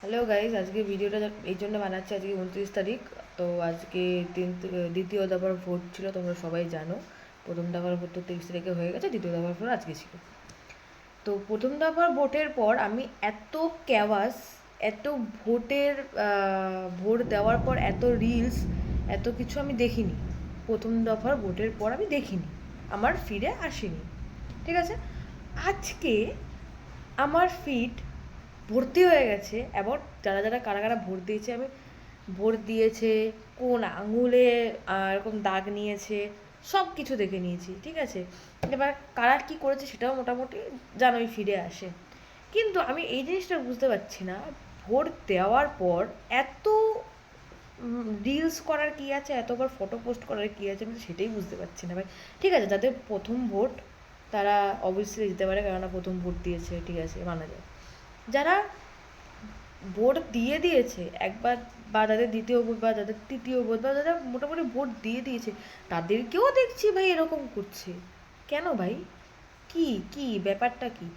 Hello guys, আজকে ভিডিওটা এই জন্য বানাচ্ছি। আজকে 29 তারিখ। তো আজকে দ্বিতীয় দফার ভোট ছিল, তোমরা সবাই জানো। প্রথম দফার ভোট তো 23 তারিখে হয়ে গেছে, দ্বিতীয় দফার ভোট আজকে ছিল। তো প্রথম দফার ভোটের পর আমি এত ক্যাওয়াস, এত ভোট দেওয়ার পর এত রিলস, এত কিছু আমি দেখিনি। প্রথম দফার ভোটের পর আমি দেখিনি, আমার ফিডে আসেনি। ঠিক আছে, আজকে আমার ফিড ভর্তি হয়ে গেছে এবং কারা কারা ভোট দিয়েছে, আমি ভোট দিয়েছে, কোন আঙুলে এরকম দাগ নিয়েছে, সব কিছু দেখে নিয়েছি। ঠিক আছে, এবার কারা কী করেছে সেটাও মোটামুটি জানোই, ফিরে আসে। কিন্তু আমি এই জিনিসটা বুঝতে পারছি না, ভোট দেওয়ার পর এত রিলস করার কী আছে, এতবার ফটো পোস্ট করার কী আছে, আমি সেটাই বুঝতে পারছি না ভাই। ঠিক আছে, যাদের প্রথম ভোট তারা অবশ্যই দিতে পারে, কেননা প্রথম ভোট দিয়েছে, ঠিক আছে, মানা যায়। যারা ভোট দিয়ে দিয়েছে একবার, বা যাদের দ্বিতীয় ভোট, বা যাদের তৃতীয় ভোট, বা যারা মোটামুটি ভোট দিয়ে দিয়েছে, তাদেরকেও দেখছি ভাই এরকম করছে। কেন ভাই? কি কি ব্যাপারটা কি?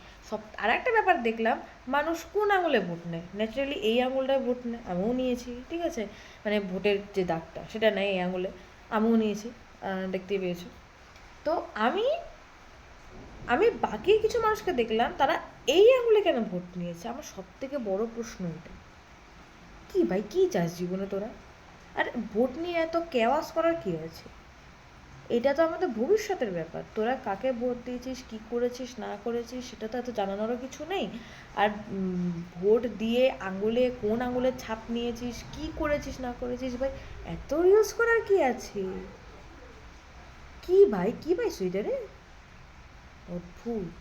আর একটা ব্যাপার দেখলাম, মানুষ কোন আঙুলে ভোট নেয়। ন্যাচারালি এই আঙুলটায় ভোট নেয়, আমিও নিয়েছি। ঠিক আছে, মানে ভোটের যে দাগটা সেটা নেয় এই আঙুলে, আমিও নিয়েছি, দেখতে পেয়েছো। তো আমি আমি বাকি কিছু মানুষকে দেখলাম তারা এই আঙুলে কেন ভোট নিয়েছে। আমার সব থেকে বড় প্রশ্ন এটা। কি ভাই, কি চাস জীবনে তোরা? আর ভোট নিয়ে এত কেওয়াস করার কি আছে? এটা তো আমাদের ভবিষ্যতের ব্যাপার। তোরা কাকে ভোট দিয়েছিস, কি করেছিস না করেছিস, সেটা তো এত জানানোরও কিছু নেই। আর ভোট দিয়ে আঙুলে কোন আঙুলের ছাপ নিয়েছিস, কি করেছিস না করেছিস, ভাই এত রিলস করার কি আছে? কি ভাই, কি ভাই সুইটারে অদ্ভুত।